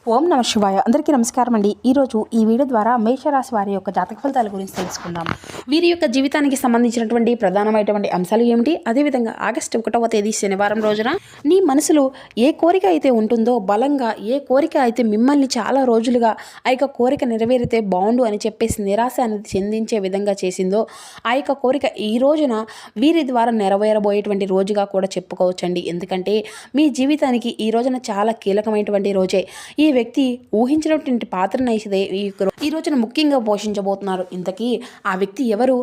ఓం నమ శివాయ. అందరికీ నమస్కారం అండి. ఈరోజు ఈ వీడియో ద్వారా మేషరాశి వారి యొక్క జాతక ఫలితాల గురించి తెలుసుకుందాం. వీరి యొక్క జీవితానికి సంబంధించినటువంటి ప్రధానమైనటువంటి అంశాలు ఏమిటి, అదేవిధంగా ఆగస్టు 1వ తేదీ శనివారం రోజున నీ మనసులో ఏ కోరిక అయితే ఉంటుందో, బలంగా ఏ కోరిక అయితే మిమ్మల్ని చాలా రోజులుగా ఆ యొక్క కోరిక నెరవేరితే బాగుండు అని చెప్పేసి నిరాశ అనేది చెందించే విధంగా చేసిందో, ఆ యొక్క కోరిక ఈ రోజున వీరి ద్వారా నెరవేరబోయేటువంటి రోజుగా కూడా చెప్పుకోవచ్చండి. ఎందుకంటే మీ జీవితానికి ఈ రోజున చాలా కీలకమైనటువంటి రోజే. ఈ వ్యక్తి ఊహించినటువంటి పాత్రను అయితే ఈ రోజున ముఖ్యంగా పోషించబోతున్నారు. ఇంతకీ ఆ వ్యక్తి ఎవరు,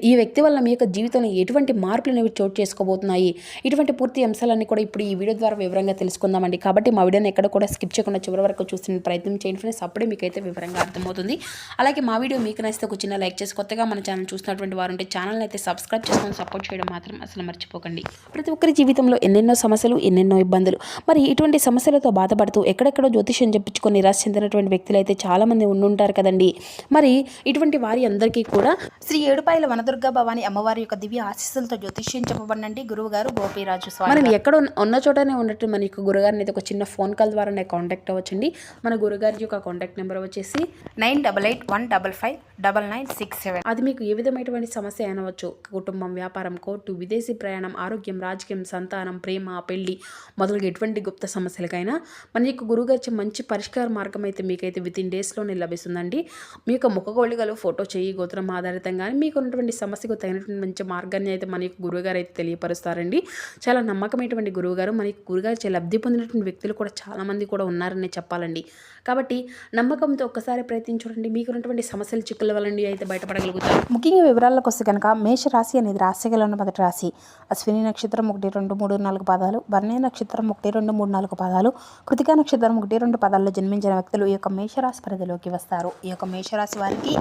ఈ వ్యక్తి వల్ల మీ యొక్క జీవితంలో ఎటువంటి మార్పులు అనేవి చోటు చేసుకోబోతున్నాయి, ఇటువంటి పూర్తి అంశాలన్నీ కూడా ఇప్పుడు ఈ వీడియో ద్వారా వివరంగా తెలుసుకుందామండి. కాబట్టి మా వీడియోని ఎక్కడ కూడా స్కిప్ చేయకుండా చివరి వరకు చూస్తున్న ప్రయత్నం చేయండి ఫ్రెండ్స్. అప్పుడే మీకైతే వివరంగా అర్థమవుతుంది. అలాగే మా వీడియో మీకు నచ్చితే ఒక చిన్న లైక్ చేసి, కొత్తగా మన ఛానల్ చూస్తున్నటువంటి వారు ఉంటే ఛానల్ని అయితే సబ్స్క్రైబ్ చేసుకొని సపోర్ట్ చేయడం మాత్రం అసలు మర్చిపోకండి. ప్రతి ఒక్కరి జీవితంలో ఎన్నెన్నో సమస్యలు, ఎన్నెన్నో ఇబ్బందులు, మరి ఇటువంటి సమస్యలతో బాధపడుతూ ఎక్కడెక్కడో జ్యోతిష్యం చెప్పించుకొని నిరాశ చెందినటువంటి వ్యక్తులు అయితే చాలామంది ఉండుంటారు కదండి. మరి ఇటువంటి వారి అందరికీ కూడా శ్రీ ఏడుపాయల వనదుర్గా భవాని అమ్మవారి యొక్క దివ్య ఆశీస్సులతో జ్యోతిష్యం చెప్పబడినండి గురువు గారు గోపీరాజు స్వామి. మనం ఎక్కడ ఉన్న చోటనే ఉన్నట్టు మన యొక్క గురుగారిని అయితే ఒక చిన్న ఫోన్ కాల్ ద్వారా కాంటాక్ట్ అవ్వచ్చండి. మన గురుగారి యొక్క కాంటాక్ట్ నెంబర్ వచ్చేసి 9881559967. అది మీకు ఏ విధమైనటువంటి సమస్య అయినవచ్చు, కుటుంబం, వ్యాపారం, కోర్టు, విదేశీ ప్రయాణం, ఆరోగ్యం, రాజకీయం, సంతానం, ప్రేమ, పెళ్లి మొదలుగా ఎటువంటి గుప్త సమస్యలకైనా మన యొక్క గురుగారి మంచి పరిష్కార మార్గం అయితే మీకైతే వితిన్ డేస్లోనే లభిస్తుందండి. మీ యొక్క ముఖగోళికలు, ఫోటో, చేయి, గోత్రం ఆధారితంగానే మీకు ఉన్నటువంటి సమస్యకు తగినటువంటి మంచి మార్గాన్ని అయితే మన యొక్క గురువుగారు అయితే తెలియపరుస్తారండి. చాలా నమ్మకమైనటువంటి గురువుగారు. మన యొక్క గురుగారు చాలా లబ్ధి పొందినటువంటి వ్యక్తులు కూడా చాలామంది కూడా ఉన్నారని చెప్పాలండి. కాబట్టి నమ్మకంతో ఒక్కసారి ప్రయత్నించండి, మీకు ఉన్నటువంటి సమస్యలు, చిక్కుల వల్ల అయితే బయటపడగలుగుతారు. ముఖ్యంగా వివరాలకు వస్తే కనుక మేషరాశి అనేది రాశిలో ఉన్న మొదటి రాశి. అశ్విని నక్షత్రం 1, 2, 3, 4 పాదాలు, భరణి నక్షత్రం 1, 2, 3, 4 పాదాలు, కృతికా నక్షత్రం 1, 2 పదాల్లో జన్మించిన వ్యక్తులు ఈ యొక్క మేషరాశి పరిధిలోకి వస్తారు. ఈ యొక్క మేషరాశి వారికి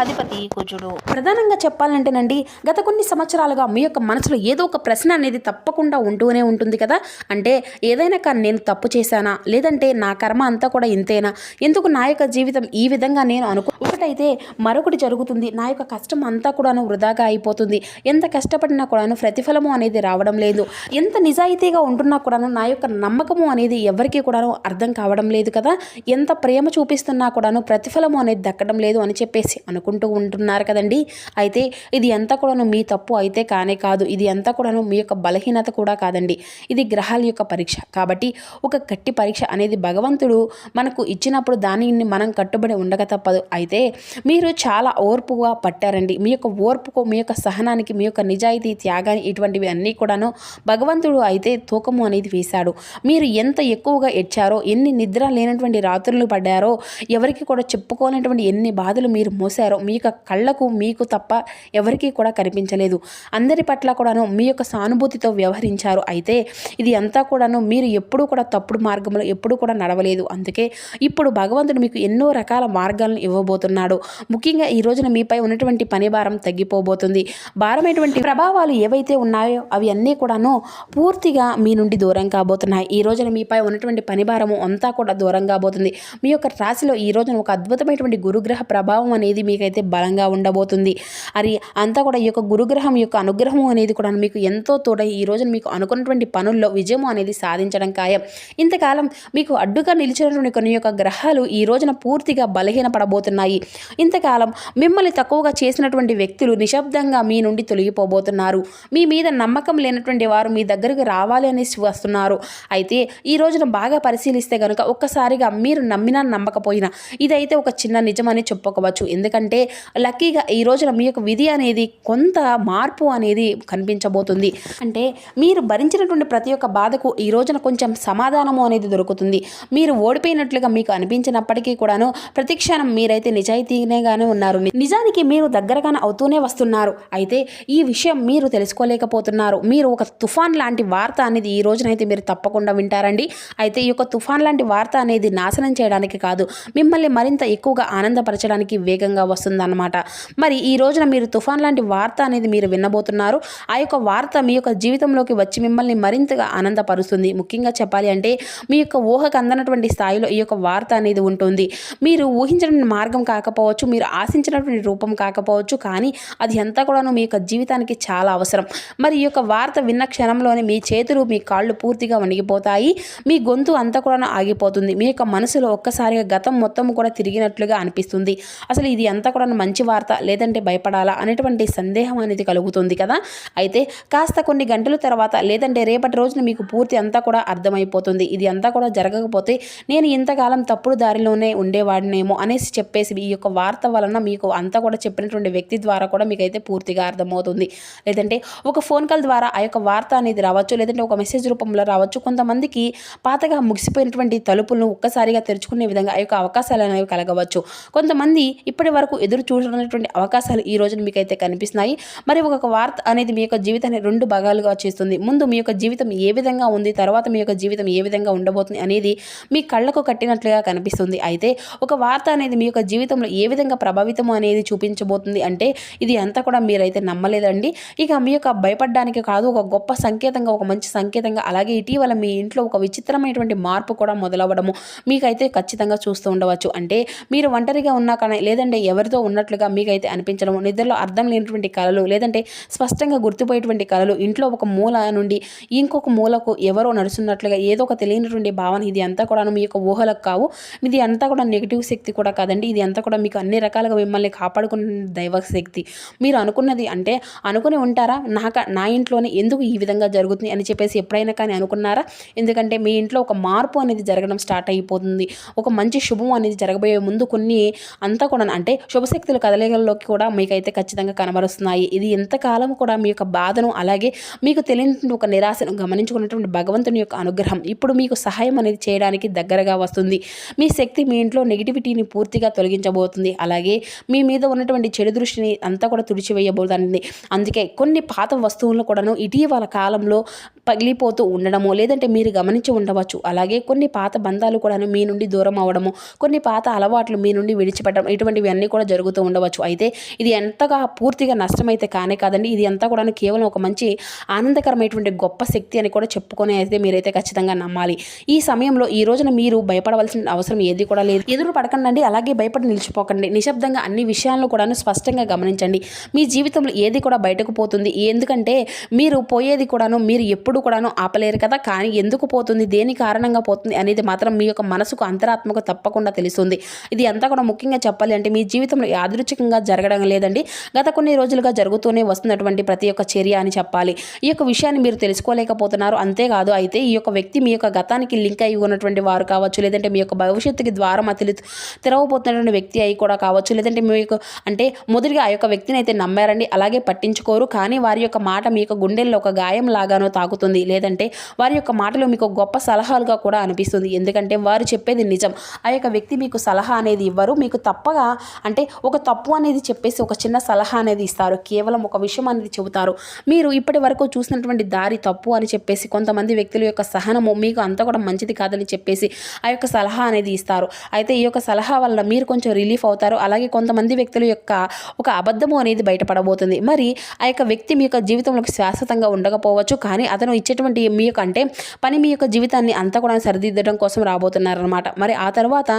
అధిపతి కుజుడు. ప్రధానంగా చెప్పాలంటేనండి, గత కొన్ని సంవత్సరాలుగా మీ యొక్క మనసులో ఏదో ఒక ప్రశ్న అనేది తప్పకుండా ఉంటూనే ఉంటుంది కదా. అంటే ఏదైనా కానీ నేను తప్పు చేశానా, లేదంటే నా కర్మ అంతా కూడా ఇంతేనా, ఎందుకు నా యొక్క జీవితం ఈ విధంగా నేను ఒకటైతే మరొకటి జరుగుతుంది, నా యొక్క కష్టం అంతా కూడాను వృధాగా అయిపోతుంది, ఎంత కష్టపడినా కూడాను ప్రతిఫలము అనేది రావడం లేదు, ఎంత నిజాయితీగా ఉంటున్నా కూడాను నా యొక్క నమ్మకము అనేది ఎవరికి కూడాను అర్థం కావడం లేదు కదా, ఎంత ప్రేమ చూపిస్తున్నా కూడాను ప్రతిఫలము అనేది దక్కడం లేదు అని చెప్పేసి అనుకుంటూ ఉంటున్నారు కదండి. అయితే ఇది అంతా కూడాను మీ తప్పు అయితే కానే కాదు, ఇది అంతా కూడాను మీ యొక్క బలహీనత కూడా కాదండి, ఇది గ్రహాల యొక్క పరీక్ష. కాబట్టి ఒక గట్టి పరీక్ష అనేది భగవంతుడు మనకు ఇచ్చినప్పుడు దానిని మనం కట్టుబడి ఉండక తప్పదు. అయితే మీరు చాలా ఓర్పుగా పట్టారండి. మీ యొక్క ఓర్పుకు, మీ యొక్క సహనానికి, మీ యొక్క నిజాయితీ, త్యాగాన్ని, ఇటువంటివి అన్నీ కూడాను భగవంతుడు అయితే తూకము అనేది వేశాడు. మీరు ఎంత ఎక్కువగా ఎచ్చారో, ఎన్ని నిద్ర లేనటువంటి రాత్రులు పడ్డారో, ఎవరికి కూడా చెప్పుకోలేనటువంటి ఎన్ని బాధలు మీరు మోసారో, మీ యొక్క కళ్ళకు మీకు తప్ప ఎవరికీ కూడా కనిపించలేదు. అందరి పట్ల కూడాను మీ యొక్క సానుభూతితో వ్యవహరించారు. అయితే ఇది అంతా కూడాను మీరు ఎప్పుడూ కూడా తప్పుడు మార్గంలో ఎప్పుడూ కూడా నడవలేదు. అందుకే ఇప్పుడు భగవంతుడు మీకు ఎన్నో రకాల మార్గాలను ఇవ్వబోతున్నాడు. ముఖ్యంగా ఈ రోజున మీపై ఉన్నటువంటి పని భారం తగ్గిపోబోతుంది. భారమైనటువంటి ప్రభావాలు ఏవైతే ఉన్నాయో అవి అన్నీ కూడాను పూర్తిగా మీ నుండి దూరం కాబోతున్నాయి. ఈ రోజున మీపై ఉన్నటువంటి పని భారము అంతా కూడా దూరం కాబోతుంది. మీ యొక్క రాశిలో ఈ రోజున ఒక అద్భుతమైనటువంటి గురుగ్రహ ప్రభావం అనేది మీకైతే బలంగా ఉండబోతుంది. అది అంతా కూడా ఈ యొక్క గురుగ్రహం యొక్క అనుగ్రహం అనేది కూడా మీకు ఎంతో తోడై ఈ రోజున మీకు అనుకున్నటువంటి పనుల్లో విజయం అనేది సాధించడం ఖాయం. ఇంతకాలం మీకు అడ్డుగా నిలిచినటువంటి కొన్ని యొక్క గ్రహాలు ఈ రోజున పూర్తిగా బలహీనపడబోతున్నాయి. ఇంతకాలం మిమ్మల్ని తక్కువగా చేసినటువంటి వ్యక్తులు నిశ్శబ్దంగా మీ నుండి తొలగిపోబోతున్నారు. మీ మీద నమ్మకం లేనటువంటి వారు మీ దగ్గరకు రావాలి అనేసి వస్తున్నారు. అయితే ఈ రోజున బాగా పరిశీలిస్తే కనుక ఒక్కసారిగా మీరు నమ్మినా నమ్మకపోయినా ఇదైతే ఒక చిన్న నిజమని చెప్పుకోవచ్చు. ఎందుకంటే లక్కీగా ఈ రోజున మీ యొక్క విధి అనేది కొంత మార్పు అనేది కనిపించబోతుంది. అంటే మీరు భరించినటువంటి ప్రతి ఒక్క బాధకు ఈ రోజున కొంచెం సమాధానము అనేది దొరుకుతుంది. మీరు ఓడిపోయినట్లుగా మీకు అనిపించినప్పటికీ కూడాను ప్రతి క్షణం మీరైతే నిజాయితీగానే ఉన్నారు. నిజానికి మీరు దగ్గరగానే అవుతూనే వస్తున్నారు. అయితే ఈ విషయం మీరు తెలుసుకోలేకపోతున్నారు. మీరు ఒక తుఫాన్ లాంటి వార్త అనేది ఈ రోజునైతే మీరు తప్పకుండా వింటారండి. అయితే ఈ యొక్క తుఫాన్ లాంటి వార్త అనేది నాశనం చేయడానికి కాదు, మిమ్మల్ని మరింత ఎక్కువగా ఆనందపరచడానికి వేగంగా వస్తుందన్నమాట. మరి ఈ రోజున మీరు తుఫాన్ లాంటి వార్త అనేది మీరు వినబోతున్నారు. ఆ యొక్క వార్త మీ యొక్క జీవితంలోకి వచ్చి మిమ్మల్ని మరింతగా ఆనందపరుస్తుంది. ముఖ్యంగా చెప్పాలి అంటే మీ యొక్క ఊహకు అందనటువంటి స్థాయిలో ఈ యొక్క వార్త అనేది ఉంటుంది. మీరు ఊహించిన మార్గం కాకపోవచ్చు, మీరు ఆశించినటువంటి రూపం కాకపోవచ్చు, కానీ అది అంతా కూడాను మీ యొక్క జీవితానికి చాలా అవసరం. మరి ఈ యొక్క వార్త విన్న క్షణంలోనే మీ చేతులు, మీ కాళ్ళు పూర్తిగా వణిగిపోతాయి. మీ గొంతు అంతా కూడా ఆగిపోతుంది. జరుగుతుంది. మీ యొక్క మనసులో ఒక్కసారిగా గతం మొత్తం కూడా తిరిగినట్లుగా అనిపిస్తుంది. అసలు ఇది అంతా కూడా మంచి వార్త లేదంటే భయపడాలా అనేటువంటి సందేహం అనేది కలుగుతుంది కదా. అయితే కాస్త కొన్ని గంటల తర్వాత లేదంటే రేపటి రోజున మీకు పూర్తి అంతా కూడా అర్థమైపోతుంది. ఇది అంతా కూడా జరగకపోతే నేను ఇంతకాలం తప్పుడు దారిలోనే ఉండేవాడినేమో అనేసి చెప్పేసి ఈ యొక్క వార్త వలన మీకు అంతా కూడా చెప్పినటువంటి వ్యక్తి ద్వారా కూడా మీకైతే పూర్తిగా అర్థమవుతుంది. లేదంటే ఒక ఫోన్ కాల్ ద్వారా ఆ యొక్క వార్త అనేది రావచ్చు, లేదంటే ఒక మెసేజ్ రూపంలో రావచ్చు. కొంతమందికి పాతగా ముగిసిపోయినటువంటి తలుపులను ఒక్కసారిగా తెరుచుకునే విధంగా ఆ యొక్క అవకాశాలు అనేవి కలగవచ్చు. కొంతమంది ఇప్పటి వరకు ఎదురు చూడనటువంటి అవకాశాలు ఈ రోజున మీకైతే కనిపిస్తున్నాయి. మరి ఒక వార్త అనేది మీ యొక్క జీవితాన్ని 2 భాగాలుగా చేస్తుంది. ముందు మీ యొక్క జీవితం ఏ విధంగా ఉంది, తర్వాత మీ యొక్క జీవితం ఏ విధంగా ఉండబోతుంది అనేది మీ కళ్ళకు కట్టినట్లుగా కనిపిస్తుంది. అయితే ఒక వార్త అనేది మీ యొక్క జీవితంలో ఏ విధంగా ప్రభావితం అనేది చూపించబోతుంది అంటే ఇది అంతా కూడా మీరైతే నమ్మలేదండి. ఇక మీ యొక్క భయపడడానికి కాదు, ఒక గొప్ప సంకేతంగా, ఒక మంచి సంకేతంగా, అలాగే ఇటీవల మీ ఇంట్లో ఒక విచిత్రమైనటువంటి మార్పు కూడా మొదలవ్వడము మీకైతే ఖచ్చితంగా చూస్తూ ఉండవచ్చు. అంటే మీరు ఒంటరిగా ఉన్నా కానీ లేదంటే ఎవరితో ఉన్నట్లుగా మీకైతే అనిపించడం, నిద్రలో అర్థం లేనటువంటి కలలు, లేదంటే స్పష్టంగా గుర్తుపోయేటువంటి కలలు, ఇంట్లో ఒక మూల నుండి ఇంకొక మూలకు ఎవరో నడుస్తున్నట్లుగా ఏదో ఒక తెలియనటువంటి భావన, ఇది అంతా కూడా మీ యొక్క ఊహలకు కావు. ఇది అంతా కూడా నెగిటివ్ శక్తి కూడా కాదండి. ఇది అంతా కూడా మీకు అన్ని రకాలుగా మిమ్మల్ని కాపాడుకునే దైవ శక్తి. మీరు అనుకున్నది అంటే అనుకుని ఉంటారా, నా ఇంట్లోనే ఎందుకు ఈ విధంగా జరుగుతుంది అని చెప్పేసి ఎప్పుడైనా కానీ అనుకున్నారా? ఎందుకంటే మీ ఇంట్లో ఒక మార్పు అనేది జరగడం స్టార్ట్ అయిపోతుంది. ఒక మంచి శుభం అనేది జరగబోయే ముందు కొన్ని అంతా కూడా అంటే శుభశక్తులు కదలికల్లోకి కూడా మీకైతే ఖచ్చితంగా కనబరుస్తున్నాయి. ఇది ఎంతకాలం కూడా మీ యొక్క బాధను, అలాగే మీకు తెలియని ఒక నిరాశను గమనించుకున్నటువంటి భగవంతుని యొక్క అనుగ్రహం ఇప్పుడు మీకు సహాయం అనేది చేయడానికి దగ్గరగా వస్తుంది. మీ శక్తి మీ ఇంట్లో నెగిటివిటీని పూర్తిగా తొలగించబోతుంది. అలాగే మీ మీద ఉన్నటువంటి చెడు దృష్టిని అంతా కూడా తుడిచివేయబోతుంది. అందుకే కొన్ని పాత వస్తువులను కూడాను ఇటీవల కాలంలో పగిలిపోతూ ఉండడము, లేదంటే మీరు గమనించి ఉండవచ్చు. అలాగే కొన్ని పాత బంధాలు కూడాను మీ నుండి దూరం అవ్వడము, కొన్ని పాత అలవాట్లు మీ నుండి విడిచిపెట్టడం, ఇటువంటివి అన్నీ కూడా జరుగుతూ ఉండవచ్చు. అయితే ఇది ఎంతగా పూర్తిగా నష్టమైతే కానే కాదండి. ఇది అంతా కూడా కేవలం ఒక మంచి ఆనందకరమైనటువంటి గొప్ప శక్తి అని కూడా చెప్పుకొని అయితే మీరైతే ఖచ్చితంగా నమ్మాలి. ఈ సమయంలో ఈ రోజున మీరు భయపడవలసిన అవసరం ఏది కూడా లేదు. ఎదురు పడకండి, అలాగే భయపడి నిలిచిపోకండి. నిశ్శబ్దంగా అన్ని విషయాలను కూడాను స్పష్టంగా గమనించండి. మీ జీవితంలో ఏది కూడా బయటకు పోతుంది, ఎందుకంటే మీరు పోయేది కూడాను మీరు ఎప్పుడు కూడాను ఆపలేరు కదా. కానీ ఎందుకు పోతుంది, దేని కారణంగా పోతుంది అనేది మాత్రం మీ యొక్క మనసుకు, అంతరాత్మకు తప్పకుండా తెలుస్తుంది. ఇది అంతా కూడా ముఖ్యంగా చెప్పాలి అంటే మీ జీవితంలో యాదృచ్ఛికంగా జరగడం లేదండి. గత కొన్ని రోజులుగా జరుగుతూనే వస్తున్నటువంటి ప్రతి ఒక్క చర్య అని చెప్పాలి. ఈ యొక్క విషయాన్ని మీరు తెలుసుకోలేకపోతున్నారు. అంతేకాదు, అయితే ఈ యొక్క వ్యక్తి మీ యొక్క గతానికి లింక్ అయి ఉన్నటువంటి వారు కావచ్చు, లేదంటే మీ యొక్క భవిష్యత్తుకి ద్వారం తెరవబోతున్నటువంటి వ్యక్తి అయి కూడా కావచ్చు, లేదంటే మీకు అంటే మొదటిగా ఆ యొక్క వ్యక్తిని అయితే నమ్మారండి, అలాగే పట్టించుకోరు. కానీ వారి యొక్క మాట మీ యొక్క గుండెల్లో ఒక గాయం లాగానో తాకుతుంది, లేదంటే వారి యొక్క మాటలో మీకు గొప్ప సలహాలుగా కూడా అనిపిస్తుంది. ఎందుకంటే వారు చెప్పేది నిజం. ఆ యొక్క వ్యక్తి మీకు సలహా అనేది ఇవ్వరు, మీకు తప్పగా అంటే ఒక తప్పు అనేది చెప్పేసి ఒక చిన్న సలహా అనేది ఇస్తారు. కేవలం ఒక విషయం అనేది చెబుతారు. మీరు ఇప్పటి వరకు చూసినటువంటి దారి తప్పు అని చెప్పేసి కొంతమంది వ్యక్తుల యొక్క సహనము మీకు అంతా కూడా మంచిది కాదని చెప్పేసి ఆ యొక్క సలహా అనేది ఇస్తారు. అయితే ఈ యొక్క సలహా వల్ల మీరు కొంచెం రిలీఫ్ అవుతారు. అలాగే కొంతమంది వ్యక్తుల యొక్క ఒక అబద్ధము అనేది బయటపడబోతుంది. మరి ఆ యొక్క వ్యక్తి మీ యొక్క జీవితంలోకి శాశ్వతంగా ఉండకపోవచ్చు, కానీ అతను ఇచ్చేటువంటి మీ యొక్క అంటే పని మీ యొక్క జీవితాన్ని అంతా కూడా సరిదిద్దడం కోసం రాబోతున్నారనమాట. మరి ఆ తర్వాత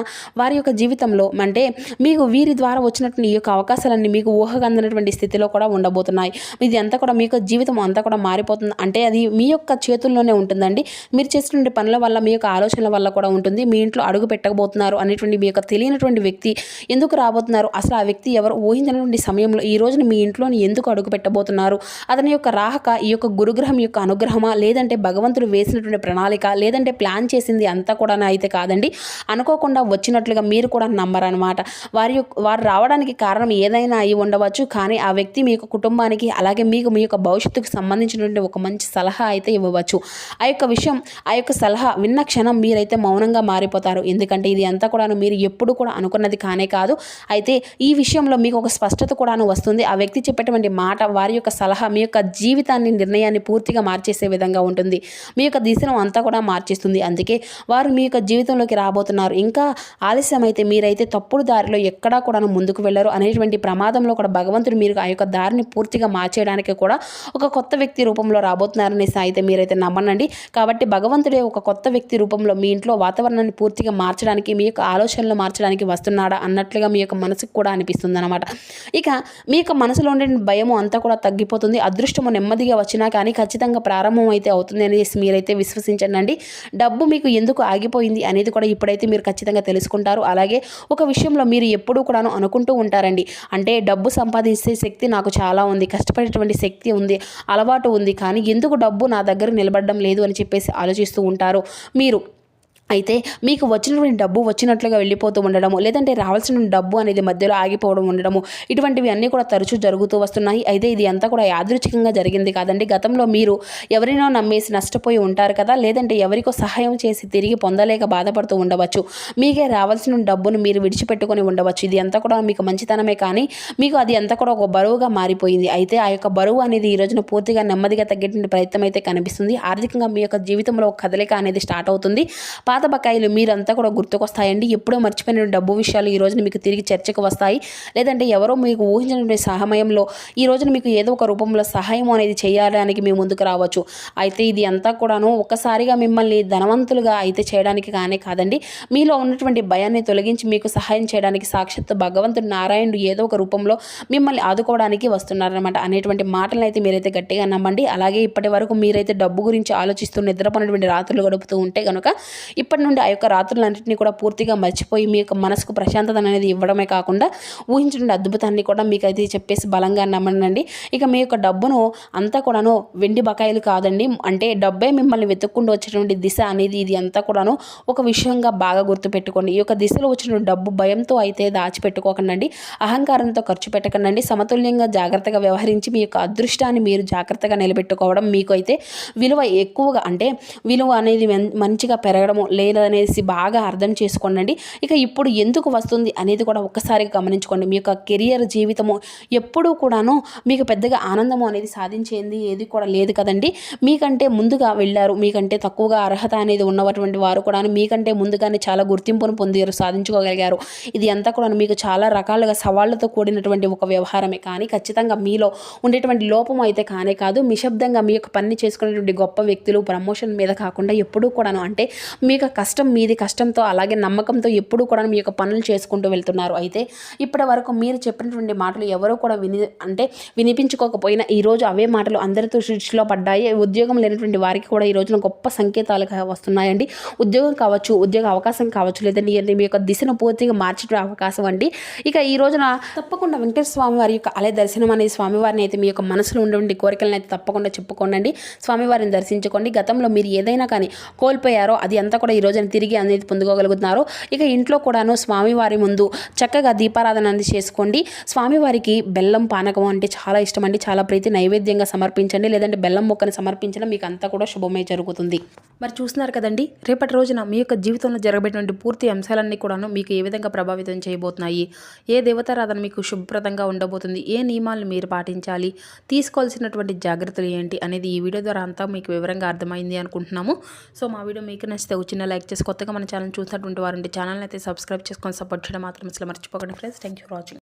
వారి యొక్క జీవితంలో అంటే మీకు వీరి ద్వారా వచ్చినటువంటి ఈ యొక్క అవకాశాలన్నీ మీకు ఊహకందనటువంటి స్థితిలో కూడా ఉండబోతున్నాయి. ఇది అంతా కూడా మీ యొక్క జీవితం అంతా కూడా మారిపోతుంది. అంటే అది మీ యొక్క చేతుల్లోనే ఉంటుందండి. మీరు చేసినటువంటి పనుల వల్ల, మీ యొక్క ఆలోచనల వల్ల కూడా ఉంటుంది. మీ ఇంట్లో అడుగు పెట్టకపోతున్నారు అనేటువంటి మీ యొక్క తెలియనటువంటి వ్యక్తి ఎందుకు రాబోతున్నారు, అసలు ఆ వ్యక్తి ఎవరు ఊహించినటువంటి సమయంలో ఈ రోజున మీ ఇంట్లోని ఎందుకు అడుగు పెట్టబోతున్నారు, అతని యొక్క రాహక ఈ యొక్క గురుగ్రహం యొక్క అనుగ్రహమా, లేదంటే భగవంతుడు వేసినటువంటి ప్రణాళిక, లేదంటే ప్లాన్ చేసింది అంతా కూడా అయితే కాదండి. అనుకోకుండా వచ్చినట్లుగా మీరు కూడా నమ్మరనమాట. వారు రావడానికి కారణం ఏదైనా అయి ఉండవచ్చు, కానీ ఆ వ్యక్తి మీ యొక్క కుటుంబానికి, అలాగే మీకు మీ యొక్క భవిష్యత్తుకు సంబంధించినటువంటి ఒక మంచి సలహా అయితే ఇవ్వవచ్చు. ఆ యొక్క విషయం, ఆ యొక్క సలహా విన్న క్షణం మీరైతే మౌనంగా మారిపోతారు. ఎందుకంటే ఇది అంతా కూడా మీరు ఎప్పుడు కూడా అనుకున్నది కానే కాదు. అయితే ఈ విషయంలో మీకు ఒక స్పష్టత కూడా వస్తుంది. ఆ వ్యక్తి చెప్పేటువంటి మాట, వారి యొక్క సలహా మీ యొక్క జీవితాన్ని, నిర్ణయాన్ని పూర్తిగా మార్చేసే విధంగా ఉంటుంది. మీ యొక్క దిశను అంతా కూడా మార్చేస్తుంది. అందుకే వారు మీ యొక్క జీవితంలోకి రాబోతున్నారు. ఇంకా ఆలస్యం అయితే మీరైతే తప్పుడు దారిలో ఎక్కడా కూడా ముందుకు వెళ్ళరు అనేటువంటి ప్రమాదంలో కూడా భగవంతుడు మీరు ఆ యొక్క దారిని పూర్తిగా మార్చేయడానికి కూడా ఒక కొత్త వ్యక్తి రూపంలో రాబోతున్నారనేసి అయితే మీరైతే నమ్మనండి. కాబట్టి భగవంతుడే ఒక కొత్త వ్యక్తి రూపంలో మీ ఇంట్లో వాతావరణాన్ని పూర్తిగా మార్చడానికి, మీ యొక్క ఆలోచనలు మార్చడానికి వస్తున్నాడా అన్నట్లుగా మీ యొక్క మనసుకు కూడా అనిపిస్తుంది అనమాట. ఇక మీ యొక్క మనసులో ఉండే భయము అంతా కూడా తగ్గిపోతుంది. అదృష్టము నెమ్మదిగా వచ్చినా కానీ ఖచ్చితంగా ప్రారంభం అయితే అవుతుంది అనేసి మీరైతే విశ్వసించండి. డబ్బు మీకు ఎందుకు ఆగిపోతుంది మారిపోయింది అనేది కూడా ఇప్పుడైతే మీరు ఖచ్చితంగా తెలుసుకుంటారు. అలాగే ఒక విషయంలో మీరు ఎప్పుడూ కూడాను అనుకుంటూ ఉంటారండి, అంటే డబ్బు సంపాదించే శక్తి నాకు చాలా ఉంది, కష్టపడేటువంటి శక్తి ఉంది, అలవాటు ఉంది, కానీ ఎందుకు డబ్బు నా దగ్గర నిలబడడం లేదు అని చెప్పేసి ఆలోచిస్తూ ఉంటారు మీరు. అయితే మీకు వచ్చినటువంటి డబ్బు వచ్చినట్లుగా వెళ్ళిపోతూ ఉండడము, లేదంటే రావాల్సిన డబ్బు అనేది మధ్యలో ఆగిపోవడం ఉండడము, ఇటువంటివి అన్నీ కూడా తరచూ జరుగుతూ వస్తున్నాయి. అయితే ఇది అంతా కూడా యాదృచ్ఛికంగా జరిగింది కాదండి. గతంలో మీరు ఎవరినో నమ్మేసి నష్టపోయి ఉంటారు కదా, లేదంటే ఎవరికో సహాయం చేసి తిరిగి పొందలేక బాధపడుతూ ఉండవచ్చు. మీకే రావాల్సిన డబ్బును మీరు విడిచిపెట్టుకొని ఉండవచ్చు. ఇది అంతా కూడా మీకు మంచితనమే, కానీ మీకు అది అంతా కూడా ఒక బరువుగా మారిపోయింది. అయితే ఆ యొక్క బరువు అనేది ఈ రోజున పూర్తిగా నెమ్మదిగా తగ్గేటువంటి ప్రయత్నం అయితే కనిపిస్తుంది. ఆర్థికంగా మీ యొక్క జీవితంలో ఒక కదలిక అనేది స్టార్ట్ అవుతుంది. పాత బకాయిలు మీరంతా కూడా గుర్తుకొస్తాయండి. ఎప్పుడో మర్చిపోయిన డబ్బు విషయాలు ఈ రోజున మీకు తిరిగి చర్చకు వస్తాయి. లేదంటే ఎవరో మీకు ఊహించినటువంటి సమయంలో ఈ రోజున మీకు ఏదో ఒక రూపంలో సహాయం అనేది చేయడానికి మీ ముందుకు రావచ్చు. అయితే ఇది అంతా కూడాను ఒక్కసారిగా మిమ్మల్ని ధనవంతులుగా అయితే చేయడానికి కాదండి. మీలో ఉన్నటువంటి భయాన్ని తొలగించి మీకు సహాయం చేయడానికి సాక్షాత్తు భగవంతుడు నారాయణుడు ఏదో ఒక రూపంలో మిమ్మల్ని ఆదుకోవడానికి వస్తున్నారనమాట అనేటువంటి మాటలను అయితే మీరైతే గట్టిగా నమ్మండి. అలాగే ఇప్పటి వరకు మీరైతే డబ్బు గురించి ఆలోచిస్తూ నిద్రపోయినటువంటి రాత్రులు గడుపుతూ ఉంటే కనుక ఇప్పటి నుండి ఆ యొక్క రాత్రులన్నింటినీ కూడా పూర్తిగా మర్చిపోయి మీ యొక్క మనసుకు ప్రశాంతత అనేది ఇవ్వడమే కాకుండా ఊహించిన అద్భుతాన్ని కూడా మీకైతే చెప్పేసి బలంగా నమ్మనండి. ఇక మీ యొక్క డబ్బును అంతా కూడాను వెండి బకాయిలు కాదండి, అంటే డబ్బే మిమ్మల్ని వెతుక్కుంటూ వచ్చేటువంటి దిశ అనేది ఇది అంతా కూడాను ఒక విషయంగా బాగా గుర్తుపెట్టుకోండి. ఈ యొక్క దిశలో వచ్చిన డబ్బు భయంతో అయితే దాచిపెట్టుకోకండి, అహంకారంతో ఖర్చు పెట్టకండి. సమతుల్యంగా జాగ్రత్తగా వ్యవహరించి మీ యొక్క అదృష్టాన్ని మీరు జాగ్రత్తగా నిలబెట్టుకోవడం మీకు అయితే విలువ ఎక్కువగా, అంటే విలువ అనేది మంచిగా పెరగడము లేదనేసి బాగా అర్థం చేసుకోండి. ఇక ఇప్పుడు ఎందుకు వస్తుంది అనేది కూడా ఒక్కసారి గమనించుకోండి. మీ యొక్క కెరియర్ జీవితము ఎప్పుడూ కూడాను మీకు పెద్దగా ఆనందము అనేది సాధించేది ఏది కూడా లేదు కదండి. మీకంటే ముందుగా వెళ్ళారు, మీకంటే తక్కువగా అర్హత అనేది ఉన్నటువంటి వారు కూడా మీకంటే ముందుగానే చాలా గుర్తింపును పొందారు, సాధించుకోగలిగారు. ఇది అంతా కూడా మీకు చాలా రకాలుగా సవాళ్లతో కూడినటువంటి ఒక వ్యవహారమే, కానీ ఖచ్చితంగా మీలో ఉండేటువంటి లోపం అయితే కాదు. నిశ్శబ్దంగా మీ యొక్క పని చేసుకునేటువంటి గొప్ప వ్యక్తులు ప్రమోషన్ మీద కాకుండా ఎప్పుడూ కూడాను, అంటే మీ యొక్క కష్టం మీది కష్టంతో అలాగే నమ్మకంతో ఎప్పుడూ కూడా మీ యొక్క పనులు చేసుకుంటూ వెళ్తున్నారు. అయితే ఇప్పటి వరకు మీరు చెప్పినటువంటి మాటలు ఎవరో కూడా వినిపించుకోకపోయినా ఈరోజు అవే మాటలు అందరితో దృష్టిలో పడ్డాయి. ఉద్యోగం లేనటువంటి వారికి కూడా ఈ రోజున గొప్ప సంకేతాలుగా వస్తున్నాయండి. ఉద్యోగం కావచ్చు, ఉద్యోగ అవకాశం కావచ్చు, లేదంటే మీ యొక్క దిశను పూర్తిగా మార్చడం అవకాశం అండి. ఇక ఈ రోజున తప్పకుండా వెంకటేశ్వర స్వామి వారి యొక్క ఆలయ దర్శనం అనేది స్వామివారిని అయితే మీ యొక్క మనసులో ఉన్నటువంటి కోరికలను అయితే తప్పకుండా చెప్పుకోండి, స్వామివారిని దర్శించుకోండి. గతంలో మీరు ఏదైనా కానీ కోల్పోయారో అది అంతా కూడా ఈ రోజున తిరిగి అనేది పొందుకోగలుగుతున్నారు. ఇక ఇంట్లో కూడాను స్వామివారి ముందు చక్కగా దీపారాధన అనేది చేసుకోండి. స్వామివారికి బెల్లం పానకం అంటే చాలా ఇష్టం అండి, చాలా ప్రీతి, నైవేద్యంగా సమర్పించండి, లేదంటే బెల్లం మొక్కని సమర్పించడం మీకు అంతా కూడా శుభమే జరుగుతుంది. మరి చూస్తున్నారు కదండి, రేపటి రోజున మీ యొక్క జీవితంలో జరగబెట్టినటువంటి పూర్తి అంశాలన్నీ కూడాను మీకు ఏ విధంగా ప్రభావితం చేయబోతున్నాయి, ఏ దేవతారాధన మీకు శుభప్రదంగా ఉండబోతుంది, ఏ నియమాలను మీరు పాటించాలి, తీసుకోవాల్సినటువంటి జాగ్రత్తలు ఏంటి అనేది ఈ వీడియో ద్వారా అంతా మీకు వివరంగా అర్థమైంది అనుకుంటున్నాము. సో మా వీడియో మీకు నచ్చితే చిన్న లైక్ చేసి కొత్తగా మన ఛానల్ చూసినటువంటి వారంటే ఛానల్ని అయితే సబ్స్క్రైబ్ చేసుకొని సపోర్ట్ చేయడం మాత్రం అసలు మర్చిపోకండి friends. Thank you for watching.